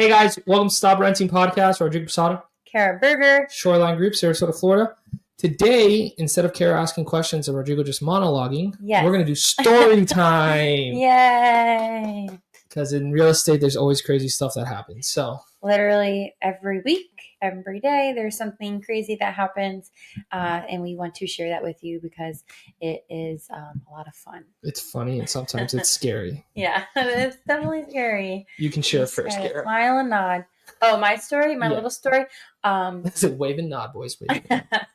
Hey guys, welcome to Stop Renting Podcast. Rodrigo, Posada, Berger, Shoreline Group, Sarasota, Florida. Today, instead of Kara asking questions and Rodrigo just monologuing, we're going to do story time. Yay! Because in real estate, there's always crazy stuff that happens. So literally every week, every day, there's something crazy that happens, and we want to share that with you because it is a lot of fun. It's funny and sometimes it's scary. Yeah, it's definitely scary. You can share first, Kara. Smile and nod. Oh, my story, little story. Is it wave and nod, boys? Wave and nod.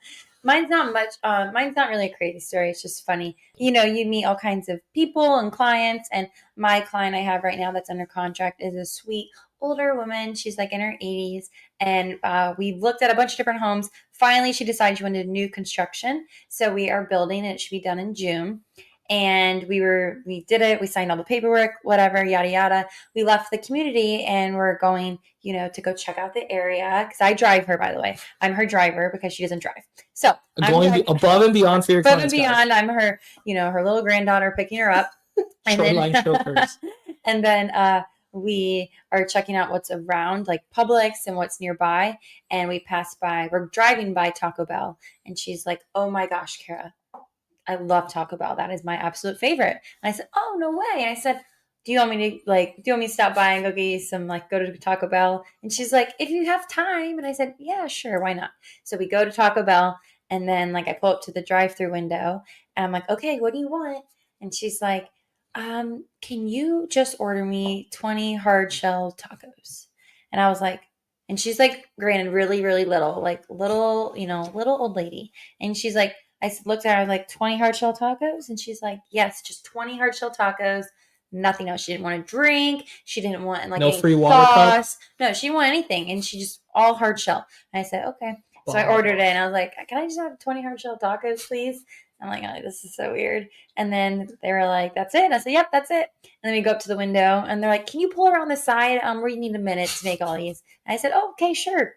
Mine's not much. Mine's not really a crazy story. It's just funny. You know, you meet all kinds of people and clients. And my client I have right now that's under contract is a sweet older woman. She's like in her 80s. And we looked at a bunch of different homes. Finally, she decided she wanted new construction. So we are building and it should be done in June. And we did it. We signed all the paperwork, whatever, yada, yada. We left the community and we're going, to go check out the area. Because I drive her, by the way. I'm her driver because she doesn't drive. So going above and beyond for your clients, above and beyond. Guys. I'm her, her little granddaughter picking her up. And then we are checking out what's around, like Publix and what's nearby. And we're driving by Taco Bell. And she's like, oh my gosh, Kara, I love Taco Bell. That is my absolute favorite. And I said, oh, no way. And I said, do you want me to stop by and go get you some, go to Taco Bell? And she's like, if you have time. And I said, yeah, sure. Why not? So we go to Taco Bell and then I pull up to the drive-through window and I'm like, okay, what do you want? And she's like, can you just order me 20 hard shell tacos? And I was like, and she's granted really, really little, little old lady. And she's like, I looked at her, I was like, 20 hard shell tacos? And she's like, yes, just 20 hard shell tacos, nothing else. She didn't want to drink. She didn't want no free water cup. No, she didn't want anything. And she just all hard shell. And I said, okay. So I ordered it and I was like, can I just have 20 hard shell tacos, please? I'm like, oh, this is so weird. And then they were like, that's it. And I said, yep, that's it. And then we go up to the window and they're like, can you pull around the side? We need a minute to make all these. And I said, oh, okay, sure.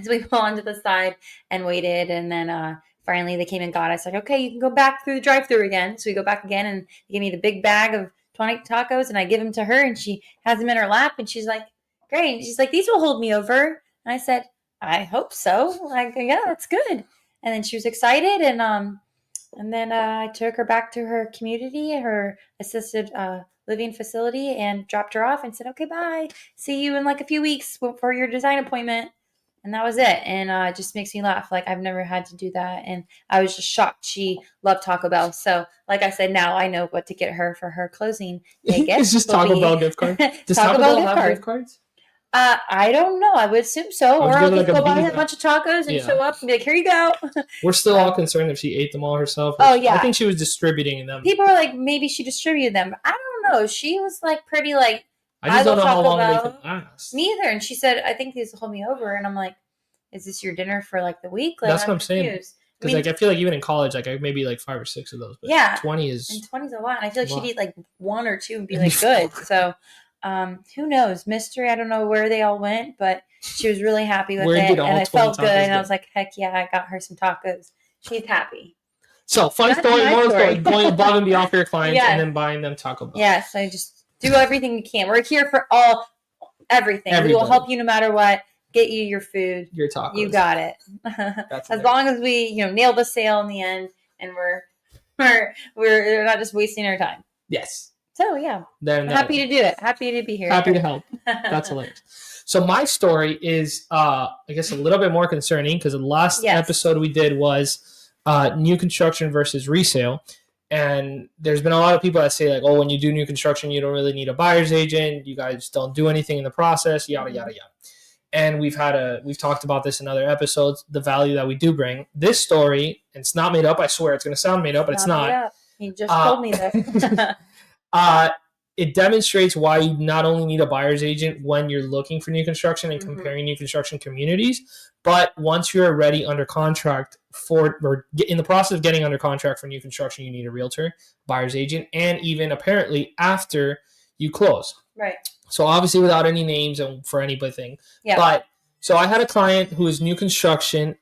So we pull onto the side and waited. And then, finally, they came and got us. Like, okay, you can go back through the drive-thru again. So we go back again, and they give me the big bag of 20 tacos, and I give them to her, and she has them in her lap, and she's like, great. And she's like, these will hold me over. And I said, I hope so. Yeah, that's good. And then she was excited, and then I took her back to her community, her assisted living facility, and dropped her off and said, okay, bye. See you in a few weeks for your design appointment. And that was it. And it just makes me laugh. I've never had to do that. And I was just shocked. She loved Taco Bell. So, like I said, now I know what to get her for her closing day gift. It's just Taco Bell gift card. Does Taco Bell have gift cards? I don't know. I would assume so. Or I'll just go buy a bunch of tacos and show up and be like, here you go. We're still all concerned if she ate them all herself. Oh, yeah. I think she was distributing them. People were like, maybe she distributed them. I don't know. She was pretty I just don't know how long they can last. Me either. And she said, I think these will hold me over. And I'm like, is this your dinner for the week? That's what I'm saying. Because I feel like even in college, I maybe 5 or 6 of those. But yeah, 20 is. And 20 is a lot. And I feel like she'd eat 1 or 2 and be good. So, who knows? Mystery. I don't know where they all went, but she was really happy with it, and I felt good. And I was like, heck yeah, I got her some tacos. She's happy. So, fun story, moral story, going above and beyond for your clients and then buying them Taco Bell. Yes, I just do everything we can. We're here for everything. Everybody. We will help you no matter what. Get you your food. Your tacos. You got it. As long as we, nail the sale in the end, and we're not just wasting our time. Yes. So yeah, I'm happy to do it. Happy to be here. Happy to help. That's hilarious. So my story is, I guess, a little bit more concerning because the last episode we did was new construction versus resale. And there's been a lot of people that say when you do new construction, you don't really need a buyer's agent. You guys don't do anything in the process, yada, yada, yada. And we've talked about this in other episodes, the value that we do bring. This story, and it's not made up, I swear it's going to sound made up, but it's not. You just told me this. It demonstrates why you not only need a buyer's agent when you're looking for new construction and comparing new construction communities, but once you're already under contract or in the process of getting under contract for new construction, you need a realtor, buyer's agent, and even apparently after you close. Right. So obviously without any names and for anything. Yeah. But so I had a client who is new construction.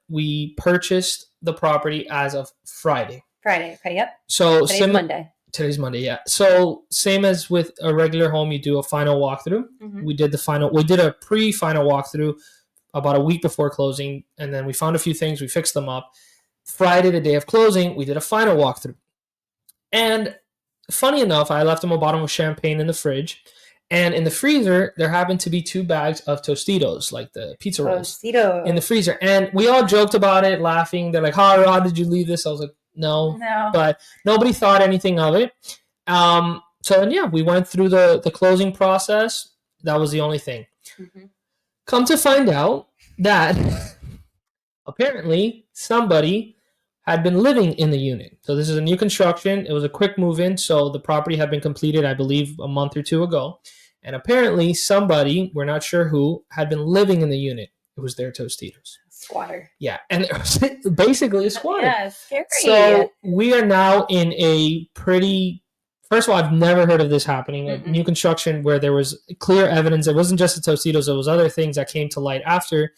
We purchased the property as of Friday. Okay, yep. So Today's Monday. Today's Monday, yeah. So same as with a regular home, you do a final walkthrough. Mm-hmm. We did a pre-final walkthrough about a week before closing, and then we found a few things, we fixed them up. Friday, the day of closing, we did a final walkthrough. And funny enough, I left them a bottle of champagne in the fridge. And in the freezer, there happened to be 2 bags of Tostitos, like the pizza rolls, in the freezer. And we all joked about it, laughing. They're like, how did you leave this? I was like, no. But nobody thought anything of it. So then, yeah, we went through the closing process. That was the only thing. Mm-hmm. Come to find out that apparently somebody had been living in the unit. So this is a new construction. It was a quick move-in, so the property had been completed, I believe, a month or 2 ago. And apparently somebody, we're not sure who, had been living in the unit. It was their Tostitos. Squatter. Yeah, and it was basically a squatter. Yeah, scary. So we are now in a pretty... First of all, I've never heard of this happening. A new construction where there was clear evidence. It wasn't just the Tostitos. It was other things that came to light after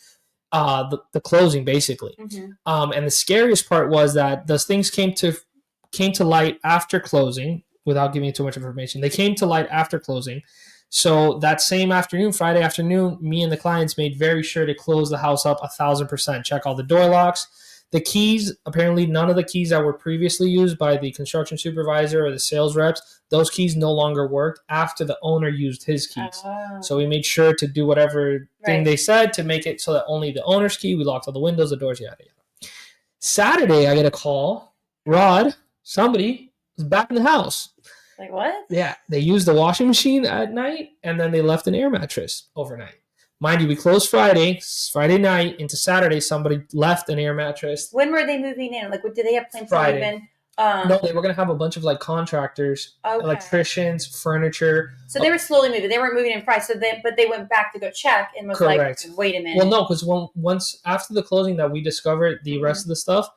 the closing, basically. Mm-hmm. And the scariest part was that those things came to light after closing. Without giving you too much information, they came to light after closing. So that same afternoon, Friday afternoon, me and the clients made very sure to close the house up 1,000%. Check all the door locks. The keys, apparently none of the keys that were previously used by the construction supervisor or the sales reps, those keys no longer worked after the owner used his keys. So we made sure to do whatever thing they said to make it so that only the owner's key, we locked all the windows, the doors, yada, yada. Saturday, I get a call. Rod, somebody is back in the house. Like what? Yeah, they used the washing machine at night, and then they left an air mattress overnight. Mind you, we closed Friday night into Saturday. Somebody left an air mattress. When were they moving in? Like, did they have plans to move in? No, they were going to have a bunch of like contractors, electricians, furniture. So they were slowly moving. They weren't moving in Friday. But they went back to go check and was like, wait a minute. Well, no, because once after the closing that we discovered the rest of the stuff,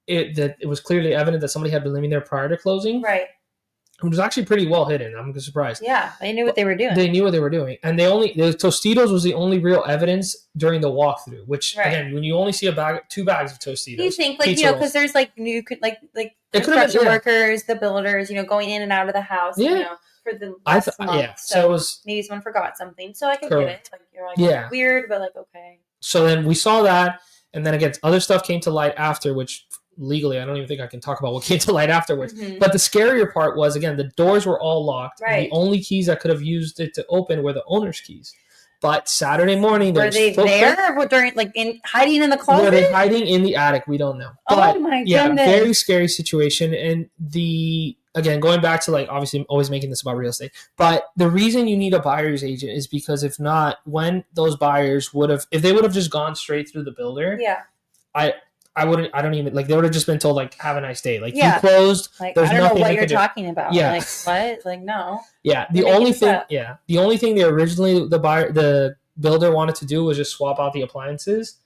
it was clearly evident that somebody had been living there prior to closing. Right. It was actually pretty well hidden. I'm surprised. Yeah, they knew what they were doing. They knew what they were doing. And the Tostitos was the only real evidence during the walkthrough, which, again, when you only see 2 bags of Tostitos. You think, like, because there's, like, new, like construction workers, the builders, going in and out of the house, for the last month. So it was, maybe someone forgot something. So I can get it. Like, you're like, weird, but, like, okay. So then we saw that. And then, again, other stuff came to light after, which... Legally, I don't even think I can talk about what came to light afterwards. Mm-hmm. But the scarier part was, again, the doors were all locked. Right. And the only keys that could have used it to open were the owner's keys. But Saturday morning, were they there or during, like, hiding in the closet? Were they hiding in the attic? We don't know. But, my goodness! Very scary situation. And again, going back to, like, obviously, I'm always making this about real estate. But the reason you need a buyer's agent is because if not, when those buyers if they would have just gone straight through the builder, I don't even, like, they would have just been told, like, have a nice day. Like, you closed. Like, I don't know what you're talking about. Yeah. Like, what? Like, no. Yeah. The only thing they originally, the builder wanted to do was just swap out the appliances.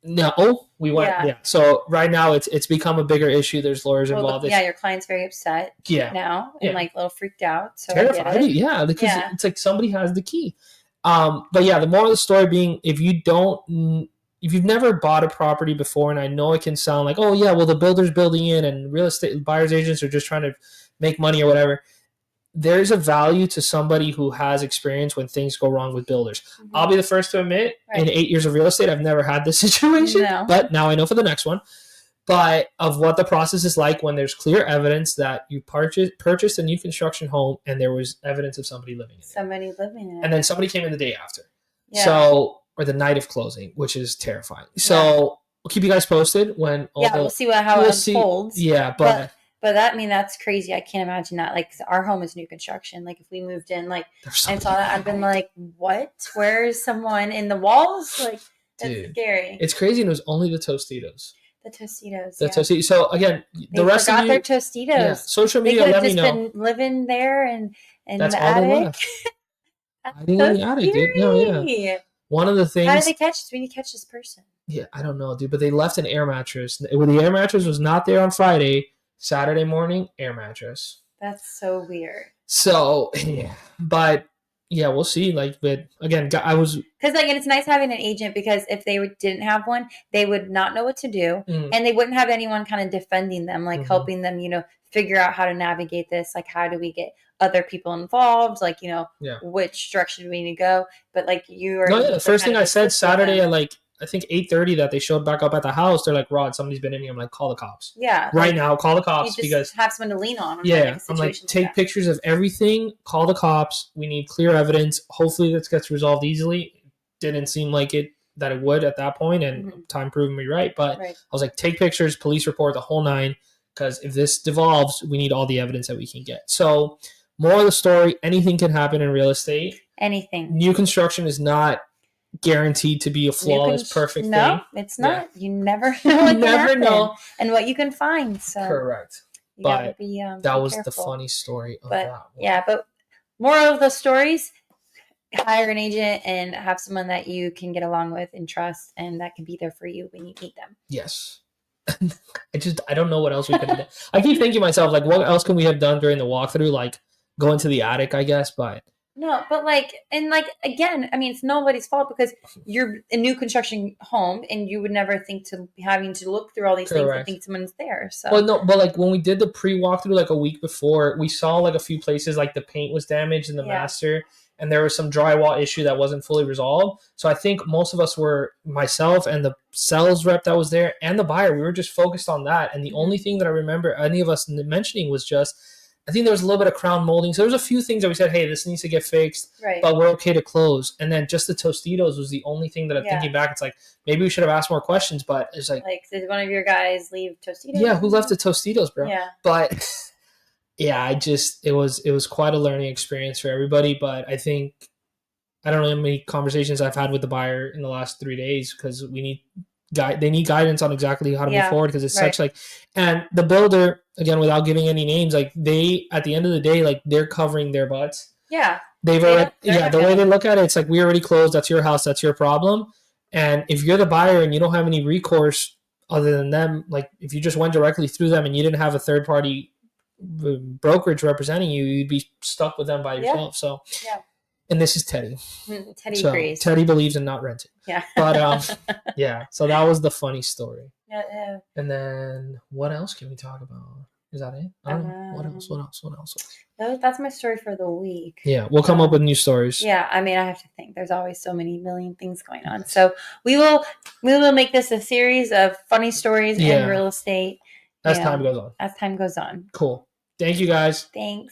No, we went. Yeah. So right now it's become a bigger issue. There's lawyers involved. Your client's very upset. Now and like a little freaked out. So terrified. Yeah. Because it's like somebody has the key. But yeah, the moral of the story being, if you've never bought a property before, and I know it can sound like, oh, yeah, well, the builder's building in and real estate buyer's agents are just trying to make money or whatever, there's a value to somebody who has experience when things go wrong with builders. Mm-hmm. I'll be the first to admit, in 8 years of real estate, I've never had this situation, but now I know for the next one. But of what the process is like when there's clear evidence that you purchased a new construction home and there was evidence of somebody living in it. Somebody living in it. And then somebody came in the day after. Yeah. Or the night of closing, which is terrifying. So we'll keep you guys posted when we'll see how it unfolds. Yeah, but that's crazy. I can't imagine that. Like, our home is new construction. Like, if we moved in, like, and saw that, I'd been like, what? Where is someone in the walls? Like, that's scary. It's crazy, and it was only the Tostitos. The Tostitos. Tostitos. So again, the rest of you their Tostitos. Yeah, social media. Let me know. They could have just been living there and that's the all attic. They left. Hiding in the attic, dude. No, yeah. One of the things. How did they catch? We need to catch this person. Yeah, I don't know, dude. But they left an air mattress. The air mattress was not there on Friday. Saturday morning, air mattress. That's so weird. So, yeah. But, yeah, we'll see. Like, but again, I was. Because, like, and it's nice having an agent because if they didn't have one, they would not know what to do. Mm-hmm. And they wouldn't have anyone kind of defending them, like helping them, figure out how to navigate this. Like, how do we get other people involved? Like, which direction do we need to go? But like you are. No, yeah. The first thing I said Saturday at like I think 8:30 that they showed back up at the house. They're like, Rod, somebody's been in here. I'm like, call the cops. Yeah. Right now, call the cops you just because have someone to lean on. Yeah, I'm like, take pictures of everything. Call the cops. We need clear evidence. Hopefully, this gets resolved easily. Didn't seem like it would at that point, and time proving me right. But I was like, take pictures, police report, the whole nine. Because if this devolves, we need all the evidence that we can get. So, more of the story: anything can happen in real estate. Anything. New construction is not guaranteed to be a flawless, perfect thing. No, it's not. Yeah. You never know what can happen and what you can find. So correct. You gotta be, that was careful. the funny story of that one. Yeah, but more of the stories, hire an agent and have someone that you can get along with and trust and that can be there for you when you need them. Yes. I don't know what else we could have done. I keep thinking to myself, like, what else can we have done during the walkthrough? Like, go into the attic, I guess, but... No, but again, I mean, it's nobody's fault because you're a new construction home and you would never think to having to look through all these things and think someone's there. So, well, no, but like when we did the pre-walkthrough like a week before, we saw like a few places like the paint was damaged in the master and there was some drywall issue that wasn't fully resolved. So I think most of us were, myself and the sales rep that was there and the buyer, we were just focused on that. And the only thing that I remember any of us mentioning was just, I think there was a little bit of crown molding. So there was a few things that we said, hey, this needs to get fixed, but we're okay to close. And then just the Tostitos was the only thing that I'm thinking back. It's like, maybe we should have asked more questions, but it's like... Like, did one of your guys leave Tostitos? Yeah, who left the Tostitos, bro? Yeah. But, yeah, it was quite a learning experience for everybody. But I think, I don't know how many conversations I've had with the buyer in the last 3 days because they need guidance on exactly how to move forward because it's such like, and the builder, again, without giving any names, like they, at the end of the day, like they're covering their butts. Yeah. The way they look at it, it's like, we already closed. That's your house. That's your problem. And if you're the buyer and you don't have any recourse other than them, like if you just went directly through them and you didn't have a third party brokerage representing you, you'd be stuck with them by yourself. So, and this is Teddy. Teddy agrees. Teddy believes in not renting. Yeah. But yeah. So that was the funny story. Yeah. And then what else can we talk about? Is that it? I don't know. What else? That's my story for the week. Yeah, we'll come up with new stories. Yeah, I mean, I have to think. There's always so many million things going on. So we will make this a series of funny stories in real estate. As time goes on. As time goes on. Cool. Thank you, guys. Thanks.